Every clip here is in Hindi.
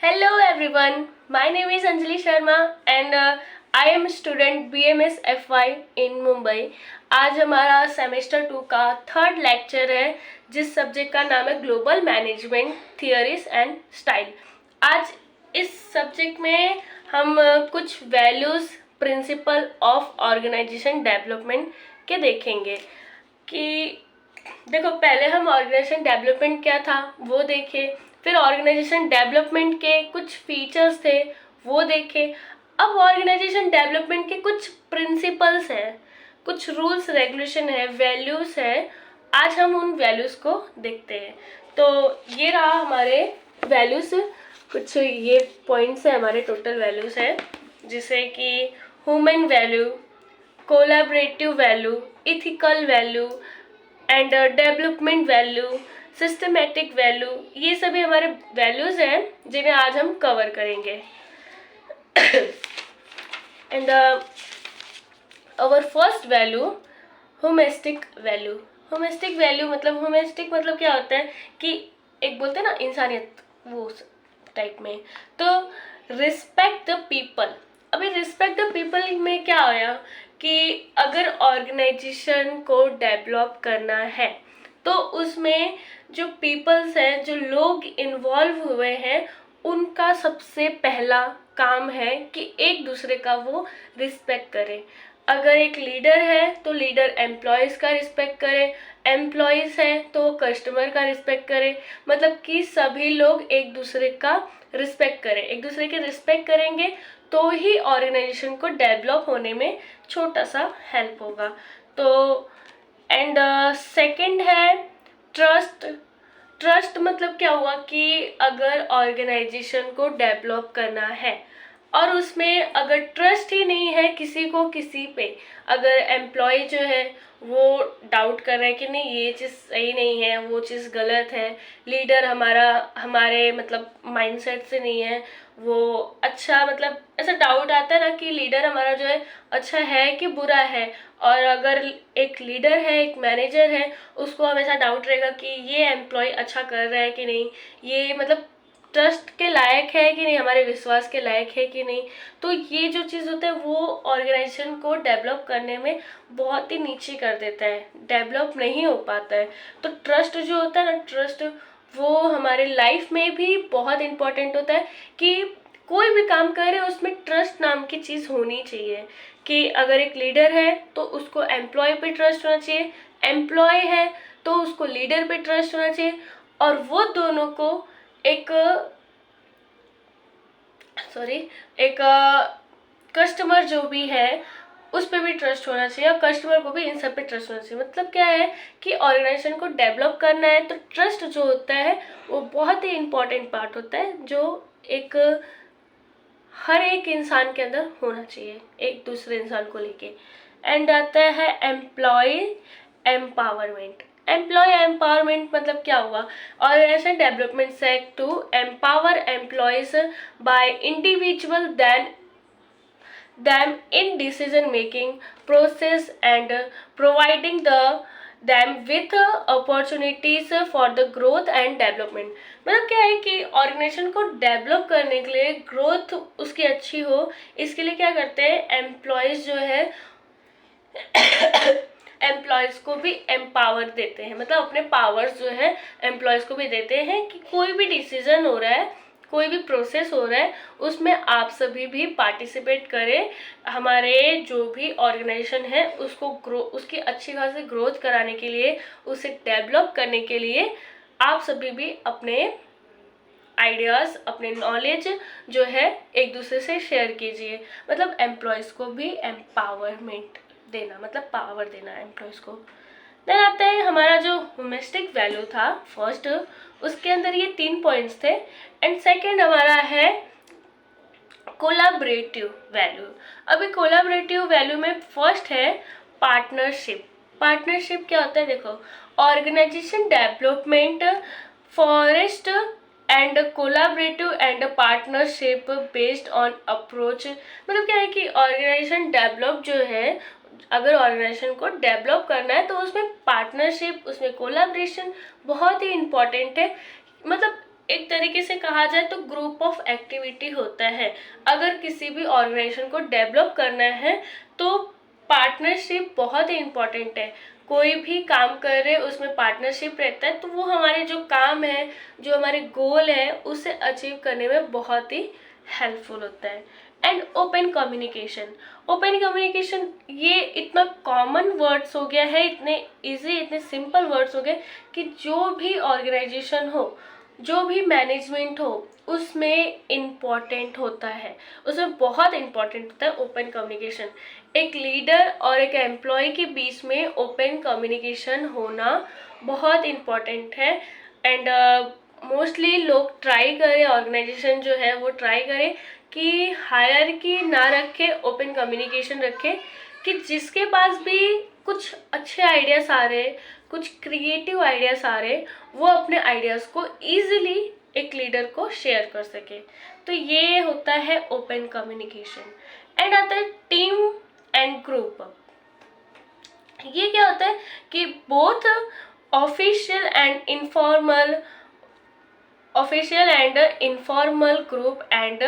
Hello everyone, my name is Anjali Sharma and I am student BMS FY in Mumbai. आज हमारा सेमेस्टर 2 का थर्ड लेक्चर है जिस सब्जेक्ट का नाम है global management theories and style. आज इस सब्जेक्ट में हम कुछ values principle of organization development के देखेंगे कि देखो पहले हम ऑर्गेनाइजेशन डेवलपमेंट क्या था वो देखे, फिर ऑर्गेनाइजेशन डेवलपमेंट के कुछ फीचर्स थे वो देखे। अब ऑर्गेनाइजेशन डेवलपमेंट के कुछ प्रिंसिपल्स हैं, कुछ रूल्स रेगुलेशन है, वैल्यूज है। आज हम उन वैल्यूज को देखते हैं। तो ये रहा हमारे वैल्यूज, कुछ ये पॉइंट्स है हमारे टोटल वैल्यूज है, जिसे कि human value, collaborative value, ethical value and development value, systematic value, ये सभी हमारे वैल्यूज हैं जिन्हें आज हम कवर करेंगे। And our first value humanistic value. Humanistic value मतलब ह्यूमनिस्टिक मतलब क्या होता है कि एक बोलते हैं ना इंसानियत, वो टाइप में। तो रिस्पेक्ट द पीपल। अभी रिस्पेक्ट द पीपल में क्या आया कि अगर ऑर्गेनाइजेशन को डेवलप करना है तो उसमें जो पीपल्स हैं, जो लोग इन्वॉल्व हुए हैं, उनका सबसे पहला काम है कि एक दूसरे का वो रिस्पेक्ट करें। अगर एक लीडर है तो लीडर एम्प्लॉयज़ का रिस्पेक्ट करे, एम्प्लॉयज़ है तो कस्टमर का रिस्पेक्ट करे। मतलब कि सभी लोग एक दूसरे का रिस्पेक्ट करें। एक दूसरे के रिस्पेक्ट करेंगे तो ही ऑर्गेनाइजेशन को डेवलप होने में छोटा सा हेल्प होगा। तो एंड सेकंड है ट्रस्ट। ट्रस्ट मतलब क्या हुआ कि अगर ऑर्गेनाइजेशन को डेवलप करना है और उसमें अगर ट्रस्ट ही नहीं है किसी को किसी पे, अगर एम्प्लॉय जो है वो डाउट कर रहा है कि नहीं ये चीज़ सही नहीं है, वो चीज़ गलत है, लीडर हमारा हमारे मतलब माइंडसेट से नहीं है, वो अच्छा मतलब ऐसा डाउट आता है ना कि लीडर हमारा जो है अच्छा है कि बुरा है। और अगर एक लीडर है, एक मैनेजर है, उसको हमेशा डाउट रहेगा कि ये एम्प्लॉय अच्छा कर रहा है कि नहीं, ये मतलब ट्रस्ट के लायक है कि नहीं, हमारे विश्वास के लायक है कि नहीं। तो ये जो चीज़ होता है वो ऑर्गेनाइजेशन को डेवलप करने में बहुत ही नीचे कर देता है, डेवलप नहीं हो पाता है। तो ट्रस्ट जो होता है ना, ट्रस्ट वो हमारे लाइफ में भी बहुत इम्पोर्टेंट होता है कि कोई भी काम करे उसमें ट्रस्ट नाम की चीज़ होनी चाहिए। कि अगर एक लीडर है तो उसको एम्प्लॉय पे ट्रस्ट होना चाहिए, एम्प्लॉय है तो उसको लीडर पे ट्रस्ट होना चाहिए, और वो दोनों को एक एक कस्टमर जो भी है उस पर भी ट्रस्ट होना चाहिए और कस्टमर को भी इन सब पे ट्रस्ट होना चाहिए। मतलब क्या है कि ऑर्गेनाइजेशन को डेवलप करना है तो ट्रस्ट जो होता है वो बहुत ही इम्पोर्टेंट पार्ट होता है, जो एक हर एक इंसान के अंदर होना चाहिए एक दूसरे इंसान को लेके। एंड आता है एम्प्लॉय एम्पावरमेंट। एम्प्लॉय एम्पावरमेंट मतलब क्या हुआ, organization development sect to empower employees by individual them in decision making process and providing them with opportunities for the growth and development। मतलब क्या है कि ऑर्गेनाइजेशन को डेवलप करने के लिए, ग्रोथ उसकी अच्छी हो, इसके लिए क्या करते हैं एम्प्लॉयज़ जो है एम्प्लॉयज़ को भी एम्पावर देते हैं। मतलब अपने पावर्स जो है एम्प्लॉयज़ को भी देते हैं कि कोई भी डिसीजन हो रहा है, कोई भी प्रोसेस हो रहा है, उसमें आप सभी भी पार्टिसिपेट करें। हमारे जो भी ऑर्गेनाइजेशन है उसको उसकी अच्छी खासी ग्रोथ कराने के लिए, उसे डेवलप करने के लिए आप सभी भी अपने आइडियाज़, अपने नॉलेज जो है एक दूसरे से शेयर कीजिए। मतलब एम्प्लॉयज़ को भी एम्पावरमेंट देना, मतलब पावर देना एम्प्लॉयज़ को। देन आता है हमारा जो ह्यूमनिस्टिक वैल्यू था फर्स्ट, उसके अंदर ये 3 पॉइंट्स थे। एंड सेकंड हमारा है कोलैबोरेटिव वैल्यू। अभी कोलैबोरेटिव वैल्यू में फर्स्ट है पार्टनरशिप। पार्टनरशिप क्या होता है देखो, organization development forest and collaborative and partnership based on approach. मतलब क्या है कि ऑर्गेनाइजेशन डेवलप जो है, अगर ऑर्गेनाइजेशन को डेवलप करना है तो उसमें पार्टनरशिप, उसमें कोलैबोरेशन बहुत ही इम्पोर्टेंट है। मतलब एक तरीके से कहा जाए तो ग्रुप ऑफ एक्टिविटी होता है। अगर किसी भी ऑर्गेनाइजेशन को डेवलप करना है तो पार्टनरशिप बहुत ही इम्पोर्टेंट है। कोई भी काम कर रहे उसमें पार्टनरशिप रहता है तो वो हमारे जो काम है, जो हमारे गोल है, उसे अचीव करने में बहुत ही हेल्पफुल होता है। And open communication, open communication ये इतना कॉमन वर्ड्स हो गया है, इतने इजी, इतने सिंपल वर्ड्स हो गए कि जो भी ऑर्गेनाइजेशन हो, जो भी मैनेजमेंट हो, उसमें इम्पॉर्टेंट होता है, उसमें बहुत इम्पॉर्टेंट होता है ओपन कम्युनिकेशन। एक लीडर और एक एम्प्लॉय के बीच में ओपन कम्युनिकेशन होना बहुत इम्पॉर्टेंट है। एंड मोस्टली लोग ट्राई करें, ऑर्गेनाइजेशन जो है वो ट्राई करें कि हायरार्की ना रखे, ओपन कम्युनिकेशन रखे, कि जिसके पास भी कुछ अच्छे आइडियाज़ आ रहे, कुछ क्रिएटिव आइडियाज़ आ रहे, वो अपने आइडियाज़ को ईजिली एक लीडर को शेयर कर सके। तो ये होता है ओपन कम्युनिकेशन। एंड आता है टीम एंड ग्रुप। ये क्या होता है कि both official and informal group and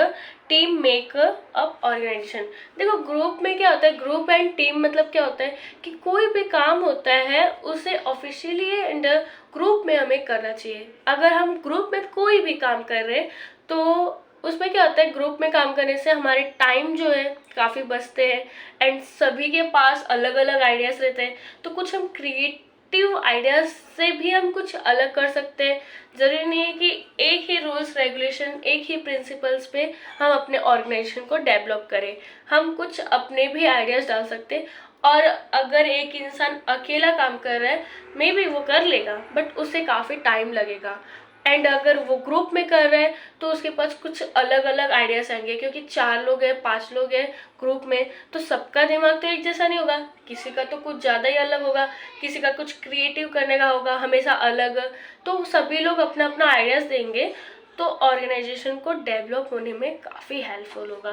team make up organization. देखो ग्रुप में क्या होता है, ग्रुप एंड टीम मतलब क्या होता है कि कोई भी काम होता है उसे ऑफिशियली एंड ग्रुप में हमें करना चाहिए। अगर हम ग्रुप में कोई भी काम कर रहे हैं तो उसमें क्या होता है, ग्रुप में काम करने से हमारे टाइम जो है काफ़ी बचते हैं एंड सभी के पास अलग अलग आइडियाज़ रहते हैं। तो कुछ हम क्रिएटिव आइडियाज़ से भी हम कुछ अलग कर सकते हैं। ज़रूरी नहीं है कि एक ही रूल्स रेगुलेशन, एक ही प्रिंसिपल्स पे हम अपने ऑर्गेनाइजेशन को डेवलप करें। हम कुछ अपने भी आइडियाज़ डाल सकते हैं। और अगर एक इंसान अकेला काम कर रहा है, मे बी वो कर लेगा बट उसे काफ़ी टाइम लगेगा। एंड अगर वो ग्रुप में कर रहे हैं तो उसके पास कुछ अलग अलग आइडियाज आएंगे, क्योंकि 4 लोग हैं, 5 लोग हैं ग्रुप में, तो सबका दिमाग तो एक जैसा नहीं होगा, किसी का तो कुछ ज़्यादा ही अलग होगा, किसी का कुछ क्रिएटिव करने का होगा हमेशा अलग। तो सभी लोग अपना अपना आइडियाज देंगे तो ऑर्गेनाइजेशन को डेवलप होने में काफ़ी हेल्पफुल होगा।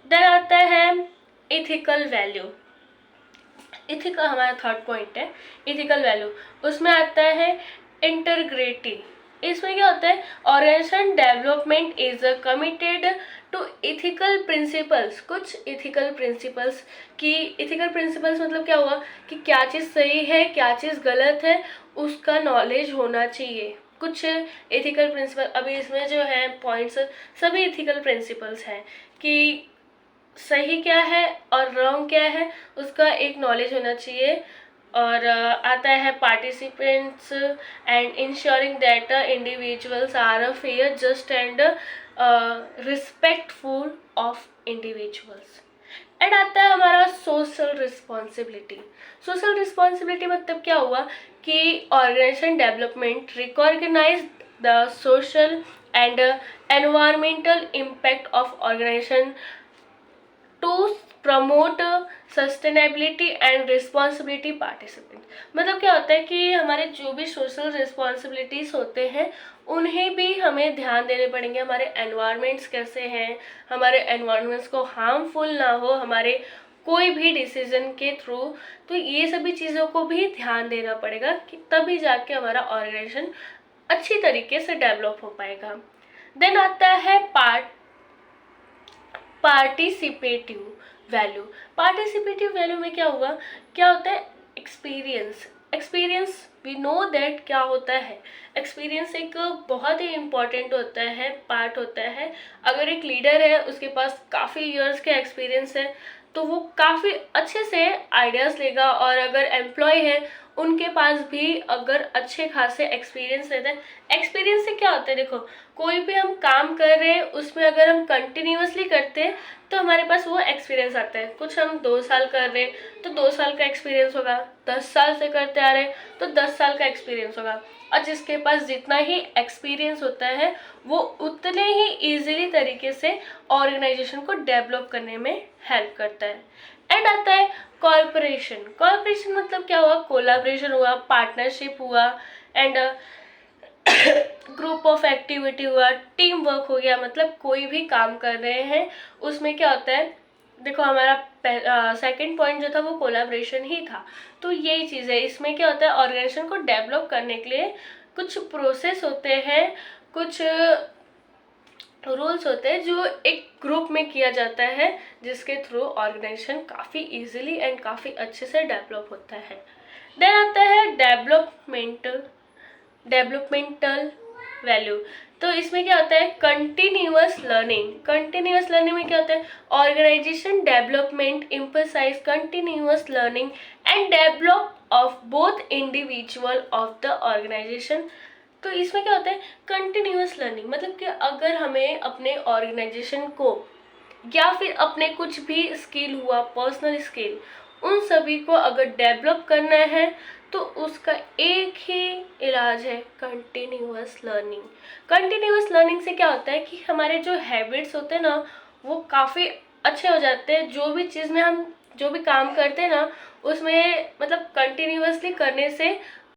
देन आता है इथिकल वैल्यू। इथिकल हमारा थर्ड पॉइंट है, इथिकल वैल्यू। उसमें आता है इंटीग्रिटी। इसमें क्या होता है, organization development is committed to ethical principles. कुछ इथिकल प्रिंसिपल्स की, इथिकल प्रिंसिपल्स मतलब क्या हुआ कि क्या चीज़ सही है, क्या चीज़ गलत है, उसका नॉलेज होना चाहिए। कुछ इथिकल प्रिंसिपल, अभी इसमें जो है पॉइंट्स सभी इथिकल प्रिंसिपल्स हैं कि सही क्या है और रॉन्ग क्या है, उसका एक नॉलेज होना चाहिए। और आता है participants and ensuring that individuals are fair, just and respectful of individuals. And आता है हमारा सोशल रिस्पॉन्सिबिलिटी। सोशल रिस्पॉन्सिबिलिटी मतलब क्या हुआ कि organization development recognize the social and environmental impact of organization to promote sustainability and responsibility participant. मतलब क्या होता है कि हमारे जो भी सोशल रिस्पॉन्सिबिलिटीज़ होते हैं उन्हें भी हमें ध्यान देने पड़ेंगे। हमारे एनवायरनमेंट्स कैसे हैं, हमारे एनवायरनमेंट्स को हार्मफुल ना हो हमारे कोई भी डिसीजन के थ्रू, तो ये सभी चीज़ों को भी ध्यान देना पड़ेगा कि तभी जाके हमारा ऑर्गेनाइजेशन अच्छी तरीके से डेवलप हो पाएगा। देन आता है पार्टिसिपेटिव वैल्यू। पार्टिसिपेटिव वैल्यू में क्या हुआ, क्या होता है, experience. Experience we know that क्या होता है, एक्सपीरियंस एक बहुत ही इम्पॉर्टेंट होता है, पार्ट होता है। अगर एक लीडर है उसके पास काफ़ी इयर्स का एक्सपीरियंस है तो वो काफ़ी अच्छे से आइडियाज़ लेगा। और अगर एम्प्लॉय है उनके पास भी अगर अच्छे खासे एक्सपीरियंस रहता है, एक्सपीरियंस से क्या होता है, देखो कोई भी हम काम कर रहे हैं उसमें अगर हम कंटिन्यूअसली करते हैं तो हमारे पास वो एक्सपीरियंस आता है। कुछ हम 2 साल कर रहे हैं तो 2 साल का एक्सपीरियंस होगा, 10 साल से करते आ रहे हैं तो 10 साल का एक्सपीरियंस होगा। और जिसके पास जितना ही एक्सपीरियंस होता है वो उतने ही ईजिली तरीके से ऑर्गेनाइजेशन को डेवलप करने में हेल्प करता है। एंड आता है कॉर्पोरेशन। कॉर्पोरेशन मतलब क्या हुआ, कोलैबोरेशन हुआ, पार्टनरशिप हुआ, एंड ग्रुप ऑफ एक्टिविटी हुआ, टीम वर्क हो गया। मतलब कोई भी काम कर रहे हैं उसमें क्या होता है, देखो हमारा सेकंड पॉइंट जो था वो कोलैबोरेशन ही था। तो यही चीज़ है, इसमें क्या होता है, ऑर्गेनाइजेशन को डेवलप करने के लिए कुछ प्रोसेस होते हैं, कुछ रूल्स होते हैं जो एक ग्रुप में किया जाता है, जिसके थ्रू ऑर्गेनाइजेशन काफ़ी इजीली एंड काफ़ी अच्छे से डेवलप होता है। देन आता है डेवलपमेंटल वैल्यू। तो इसमें क्या होता है, कंटिन्यूअस लर्निंग। कंटिन्यूअस लर्निंग में क्या होता है, organization development emphasize continuous learning and develop of both individual of the organization. तो इसमें क्या होता है, कंटिन्यूअस लर्निंग मतलब कि अगर हमें अपने ऑर्गेनाइजेशन को या फिर अपने कुछ भी स्किल हुआ, पर्सनल स्किल, उन सभी को अगर डेवलप करना है तो उसका एक ही इलाज है, कंटिन्यूअस लर्निंग। कंटिन्यूअस लर्निंग से क्या होता है कि हमारे जो हैबिट्स होते हैं ना वो काफ़ी अच्छे हो जाते हैं। जो भी चीज़ में हम जो भी काम करते हैं ना उसमें मतलब कंटिन्यूअसली करने से